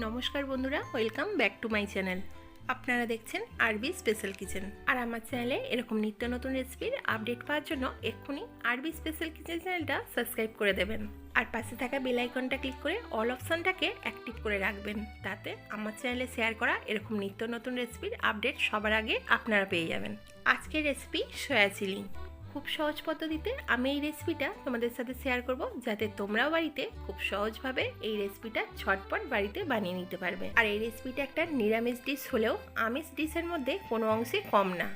নমস্কার বন্ধুরা, welcome back to my channel. আপনারা দেখছেন আরবি স্পেশাল কিচেন। আর আমার চ্যানেলে এরকম নিত্য নতুন রেসিপির আপডেট পাওয়ার জন্য এক্ষুনি আরবি স্পেশাল কিচেন চ্যানেলটা সাবস্ক্রাইব করে দেবেন। আর পাশে থাকা বেল আইকনটা ক্লিক করে অল অপশানটাকে অ্যাক্টিভ করে রাখবেন, তাতে আমার চ্যানেলে শেয়ার করা এরকম নিত্য নতুন রেসিপির আপডেট সবার আগে আপনারা পেয়ে যাবেন। আজকের রেসিপি সয়া চিলি। খুব সহজ পদ্ধতিতে আমি এই রেসিপিটা তোমাদের সাথে শেয়ার করব, যাতে তোমরাও বাড়িতে খুব সহজভাবে এই রেসিপিটা ঝটপট বাড়িতে বানিয়ে নিতে পারবে। আর এই রেসিপিটা একটা নিরামিষ ডিশ হলেও আমিষ ডিশের মধ্যে কোনো অংশে কম না।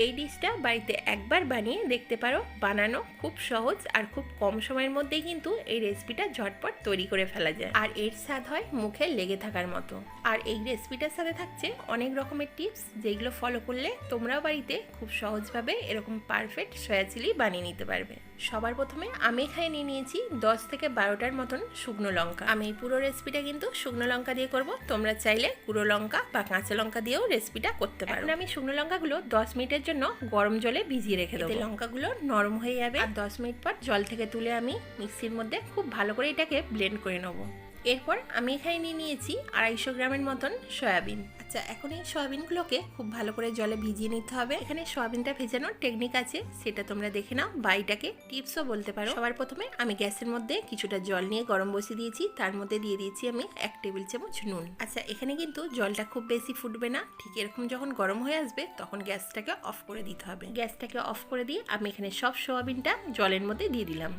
এই ডিশটা বাড়িতে একবার বানিয়ে দেখতে পারো, বানানো খুব সহজ আর খুব কম সময়ের মধ্যেই কিন্তু এই রেসিপিটা ঝটপট তৈরি করে ফেলা যায়। আর এর স্বাদ হয় মুখে লেগে থাকার মতো। আর এই রেসিপিটার সাথে থাকছে অনেক রকমের টিপস, যেগুলো ফলো করলে তোমরাও বাড়িতে খুব সহজভাবে এরকম পারফেক্ট সয়া চিলি বানিয়ে নিতে পারবে। সবার প্রথমে আমি এখানে নিয়ে নিয়েছি 10 থেকে 12টার মতন শুকনো লঙ্কা। আমি এই পুরো রেসিপিটা কিন্তু শুকনো লঙ্কা দিয়ে করব, তোমরা চাইলে গুঁড়ো লঙ্কা বা কাঁচা লঙ্কা দিয়েও রেসিপিটা করতে পারো। এখন আমি শুকনো লঙ্কাগুলো 10 মিনিটের জন্য গরম জলে ভিজিয়ে রেখে দেবো। লঙ্কাগুলো নরম হয়ে যাবে। আর 10 মিনিট পর জল থেকে তুলে আমি মিক্সির মধ্যে খুব ভালো করে এটাকে ব্লেন্ড করে নেবো। এরপর আমি এখানে নিয়ে নিয়েছি 250 গ্রামের মতন সয়াবিন। আচ্ছা, এখন এই সয়াবিনগুলোকে খুব ভালো করে জলে ভিজিয়ে নিতে হবে। এখানে সয়াবিনটা ভেজানোর টেকনিক আছে, সেটা তোমরা দেখে নাও বা এটাকে টিপসও বলতে পারো। সবার প্রথমে আমি গ্যাসের মধ্যে কিছুটা জল নিয়ে গরম বসিয়ে দিয়েছি, তার মধ্যে দিয়ে দিয়েছি আমি 1 টেবিল চামচ নুন। আচ্ছা, এখানে কিন্তু জলটা খুব বেশি ফুটবে না, ঠিক এরকম যখন গরম হয়ে আসবে তখন গ্যাসটাকে অফ করে দিতে হবে। গ্যাসটাকে অফ করে দিয়ে আমি এখানে সব সয়াবিনটা জলের মধ্যে দিয়ে দিলাম।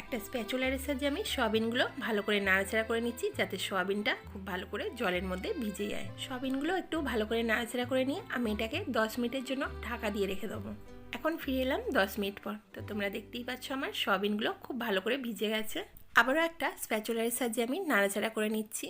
একটা স্প্যাচুলার সাহায্যে আমি সয়াবিনগুলো ভালো করে নাড়াচাড়া করে নিচ্ছি, যাতে সয়াবিনটা খুব ভালো করে জলের মধ্যে ভিজে যায়। সয়াবিনগুলো একটু ভালো করে নাড়াচাড়া করে নিয়ে আমি এটাকে 10 মিনিটের জন্য ঢাকা দিয়ে রেখে দেবো। এখন ফিরে এলাম 10 মিনিট পর। তো তোমরা দেখতেই পাচ্ছ আমার সয়াবিনগুলো খুব ভালো করে ভিজে গেছে। আবারও একটা স্প্যাচুলার সাহায্যে আমি নাড়াচাড়া করে নিচ্ছি।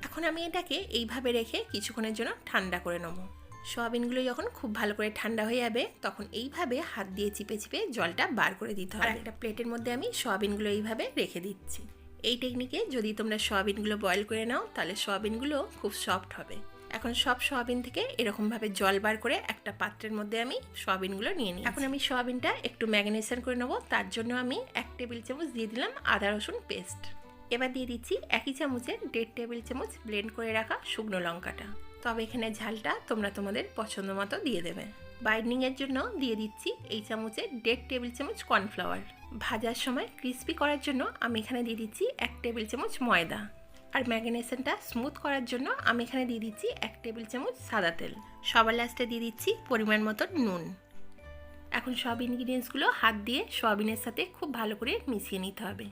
এখন আমি এটাকে এইভাবে রেখে কিছুক্ষণের জন্য ঠান্ডা করে নেবো। সয়াবিনগুলো যখন খুব ভালো করে ঠান্ডা হয়ে যাবে তখন এইভাবে হাত দিয়ে চিপে চিপে জলটা বার করে দিতে হবে। আর একটা প্লেটের মধ্যে আমি সয়াবিনগুলো এইভাবে রেখে দিচ্ছি। এই টেকনিকে যদি তোমরা সয়াবিনগুলো বয়েল করে নাও তাহলে সয়াবিনগুলো খুব সফট হবে। এখন সব সয়াবিন থেকে এরকমভাবে জল বার করে একটা পাত্রের মধ্যে আমি সয়াবিনগুলো নিয়ে নিই। এখন আমি সয়াবিনটা একটু ম্যারিনেশন করে নেবো, তার জন্য আমি 1 টেবিল চামচ দিয়ে দিলাম আদা রসুন পেস্ট। এবার দিয়ে দিচ্ছি একই চামচের 1.5 টেবিল চামচ ব্লেন্ড করে রাখা শুকনো লঙ্কাটা। তবে এখানে ঝালটা তোমরা তোমাদের পছন্দ মতো দিয়ে দেবে। বাইন্ডিংয়ের জন্য দিয়ে দিচ্ছি এই চামচে 1.5 টেবিল চামচ কর্নফ্লাওয়ার। ভাজার সময় ক্রিস্পি করার জন্য আমি এখানে দিয়ে দিচ্ছি 1 টেবিল চামচ ময়দা। আর ম্যারিনেশনটা স্মুথ করার জন্য আমি এখানে দিয়ে দিচ্ছি 1 টেবিল চামচ সাদা তেল। সবার লাস্টে দিয়ে দিচ্ছি পরিমাণ মতো নুন। এখন সব ইনগ্রিডিয়েন্টসগুলো হাত দিয়ে সয়াবিনের সাথে খুব ভালো করে মিশিয়ে নিতে হবে।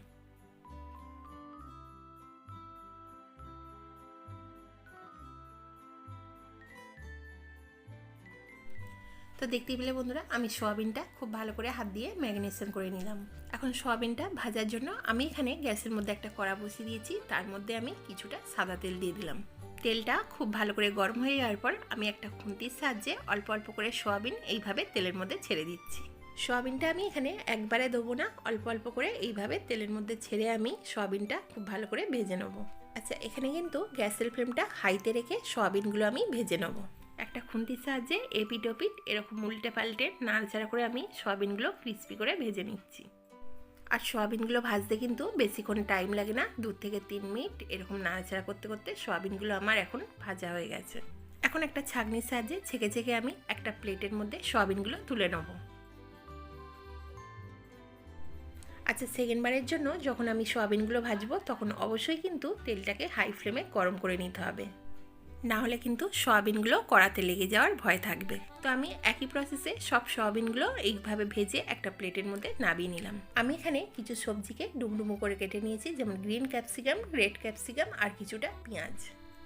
তো দেখতেই পেলে বন্ধুরা, আমি সয়াবিনটা খুব ভালো করে হাত দিয়ে ম্যারিনেশন করে নিলাম। এখন সয়াবিনটা ভাজার জন্য আমি এখানে গ্যাসের মধ্যে একটা কড়া বসিয়ে দিয়েছি, তার মধ্যে আমি কিছুটা সাদা তেল দিয়ে দিলাম। তেলটা খুব ভালো করে গরম হয়ে যাওয়ার পর আমি একটা খুন্তির সাহায্যে অল্প অল্প করে সয়াবিন এইভাবে তেলের মধ্যে ছেড়ে দিচ্ছি। সয়াবিনটা আমি এখানে একবারে দেবো না, অল্প অল্প করে এইভাবে তেলের মধ্যে ছেড়ে আমি সয়াবিনটা খুব ভালো করে ভেজে নেবো। আচ্ছা, এখানে কিন্তু গ্যাসের ফ্লেমটা হাইতে রেখে সয়াবিনগুলো আমি ভেজে নেবো। একটা খুন্তির সাহায্যে এপিট ওপিট এরকম উল্টে পাল্টে নাড়াচাড়া করে আমি সয়াবিনগুলো ক্রিস্পি করে ভেজে নিচ্ছি। আর সয়াবিনগুলো ভাজতে কিন্তু বেশিক্ষণ টাইম লাগে না, 2 থেকে 3 মিনিট এরকম নাড়াচাড়া করতে করতে সয়াবিনগুলো আমার এখন ভাজা হয়ে গেছে। এখন একটা ছাঁকনির সাহায্যে ছেঁকে ছেঁকে আমি একটা প্লেটের মধ্যে সয়াবিনগুলো তুলে নেব। আচ্ছা, সেকেন্ডবারের জন্য যখন আমি সয়াবিনগুলো ভাজবো তখন অবশ্যই কিন্তু তেলটাকে হাই ফ্লেমে গরম করে নিতে হবে, না হলে কিন্তু সয়াবিনগুলো কড়াতে লেগে যাওয়ার ভয় থাকবে। তো আমি একই প্রসেসে সব সয়াবিনগুলো এইভাবে ভেজে একটা প্লেটের মধ্যে নামিয়ে নিলাম। আমি এখানে কিছু সবজিকে ডুমডুমো করে কেটে নিয়েছি, যেমন গ্রিন ক্যাপসিকাম, রেড ক্যাপসিকাম আর কিছুটা পেঁয়াজ।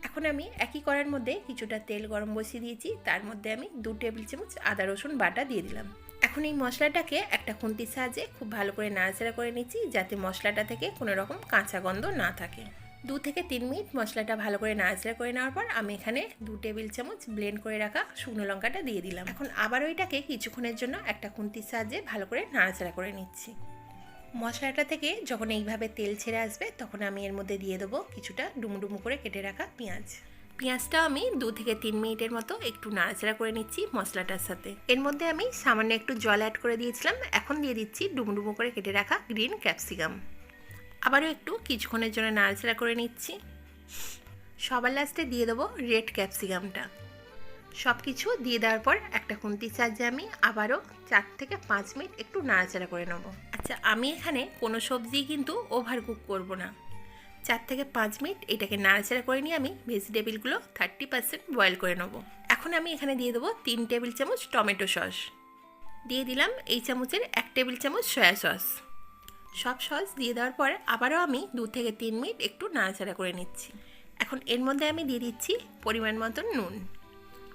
এখন আমি একই কড়ার মধ্যে কিছুটা তেল গরম বসিয়ে দিয়েছি, তার মধ্যে আমি 2 টেবিল চামচ আদা রসুন বাটা দিয়ে দিলাম। এখন এই মশলাটাকে একটা খুন্তির সাহায্যে খুব ভালো করে নাড়াচাড়া করে নিচ্ছি, যাতে মশলাটা থেকে কোনো রকম কাঁচা গন্ধ না থাকে। 2 থেকে 3 মিনিট মশলাটা ভালো করে নাড়াচাড়া করে নেওয়ার পর আমি এখানে 2 টেবিল চামচ ব্লেন্ড করে রাখা শুকনো লঙ্কাটা দিয়ে দিলাম। এখন আবার ওইটাকে কিছুক্ষণের জন্য একটা খুন্তির সাহায্যে ভালো করে নাড়াচাড়া করে নিচ্ছি। মশলাটা থেকে যখন এইভাবে তেল ছেড়ে আসবে তখন আমি এর মধ্যে দিয়ে দেবো কিছুটা ডুমডুমো করে কেটে রাখা পেঁয়াজ। পেঁয়াজটা আমি 2 থেকে 3 মিনিটের মতো একটু নাড়াচাড়া করে নিচ্ছি মশলাটার সাথে। এর মধ্যে আমি সামান্য একটু জল অ্যাড করে দিয়েছিলাম। এখন দিয়ে দিচ্ছি ডুমডুমো করে কেটে রাখা গ্রিন ক্যাপসিকাম। আবারও একটু কিছুক্ষণের জন্য নাড়াচাড়া করে নিচ্ছি। সবার লাস্টে দিয়ে দেবো রেড ক্যাপসিকামটা। সব কিছু দিয়ে দেওয়ার পর একটা খুন্তির সাহায্যে আমি আবারও 4 থেকে 5 মিনিট একটু নাড়াচাড়া করে নেবো। আচ্ছা, আমি এখানে কোনো সবজি কিন্তু ওভার কুক করবো না। 4 থেকে 5 মিনিট এটাকে নাড়াচাড়া করে নিয়ে আমি ভেজিটেবিলগুলো 30% বয়েল করে নেবো। এখন আমি এখানে দিয়ে দেবো 3 টেবিল চামচ টমেটো সস, দিয়ে দিলাম এই চামচের 1 টেবিল চামচ সয়া সস। সব সস দিয়ে দেওয়ার পর আবারও আমি 2 থেকে 3 মিনিট একটু নাড়াচাড়া করে নিচ্ছি। এখন এর মধ্যে আমি দিয়ে দিচ্ছি পরিমাণ মতন নুন,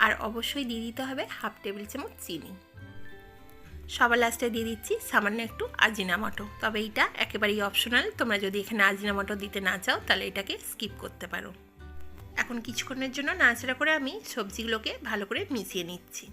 আর অবশ্যই দিয়ে দিতে হবে 1/2 টেবিল চামচ চিনি। সবার লাস্টে দিয়ে দিচ্ছি সামান্য একটু আজিনামোটো, তবে এইটা একেবারেই অপশনাল। তোমরা যদি এখানে আজিনামোটো দিতে না চাও তাহলে এটাকে স্কিপ করতে পারো। এখন কিছুক্ষণের জন্য নাড়াচাড়া করে আমি সবজিগুলোকে ভালো করে মিশিয়ে নিচ্ছি।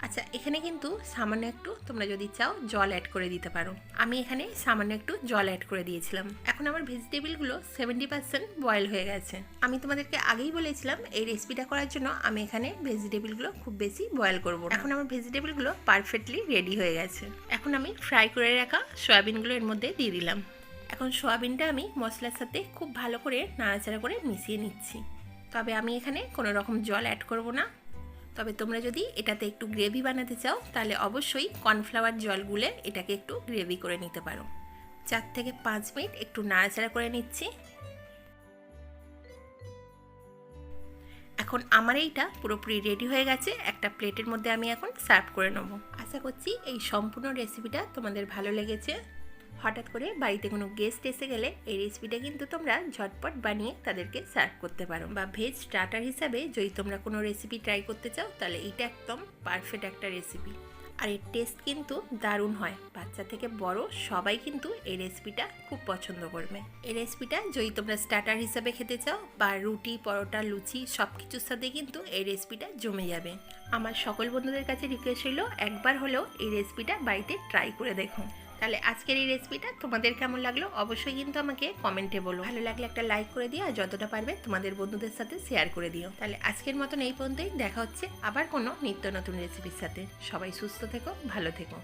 আচ্ছা, এখানে কিন্তু সামান্য একটু তোমরা যদি চাও জল অ্যাড করে দিতে পারো। আমি এখানে সামান্য একটু জল অ্যাড করে দিয়েছিলাম। এখন আমার ভেজিটেবিলগুলো 70% বয়েল হয়ে গেছে। আমি তোমাদেরকে আগেই বলেছিলাম এই রেসিপিটা করার জন্য আমি এখানে ভেজিটেবিলগুলো খুব বেশি বয়েল করবো না। এখন আমার ভেজিটেবিলগুলো পারফেক্টলি রেডি হয়ে গেছে। এখন আমি ফ্রাই করে রাখা সয়াবিনগুলো এর মধ্যে দিয়ে দিলাম। এখন সয়াবিনটা আমি মশলার সাথে খুব ভালো করে নাড়াচাড়া করে মিশিয়ে নিচ্ছি। তবে আমি এখানে কোনো রকম জল অ্যাড করব না। তবে তোমরা যদি এটাতে একটু গ্রেভি বানাতে চাও তাহলে অবশ্যই কর্নফ্লাওয়ার জল গুলে এটাকে একটু গ্রেভি করে নিতে পারো। 4 থেকে 5 মিনিট একটু নাড়াচাড়া করে নিচ্ছি। এখন আমার এইটা পুরোপুরি রেডি হয়ে গেছে। একটা প্লেটের মধ্যে আমি এখন সার্ভ করে নেব। আশা করছি এই সম্পূর্ণ রেসিপিটা তোমাদের ভালো লেগেছে। হঠাৎ করে বাড়িতে কোনো গেস্ট এসে গেলে এই রেসিপিটা কিন্তু তোমরা ঝটপট বানিয়ে তাদেরকে সার্ভ করতে পারো। বা ভেজ স্টার্টার হিসাবে যদি তোমরা কোনো রেসিপি ট্রাই করতে চাও তাহলে এইটা একদম পারফেক্ট একটা রেসিপি। আর এর টেস্ট কিন্তু দারুণ হয়। বাচ্চা থেকে বড় সবাই কিন্তু এই রেসিপিটা খুব পছন্দ করবে। এই রেসিপিটা যদি তোমরা স্টার্টার হিসাবে খেতে চাও বা রুটি, পরোটা, লুচি সব কিছুর সাথে কিন্তু এই রেসিপিটা জমে যাবে। আমার সকল বন্ধুদের কাছে রিকোয়েস্ট হলো একবার হলেও এই রেসিপিটা বাড়িতে ট্রাই করে দেখো। তাহলে আজকের এই রেসিপিটা তোমাদের কেমন লাগলো অবশ্যই কিন্তু আমাকে কমেন্টে বলো। ভালো লাগলে একটা লাইক করে দিও, আর যতটা পারবে তোমাদের বন্ধুদের সাথে শেয়ার করে দিও। তাহলে আজকের মতন এই পর্যন্তই। দেখা হচ্ছে আবার কোনো নিত্য নতুন রেসিপির সাথে। সবাই সুস্থ থেকো, ভালো থেকো।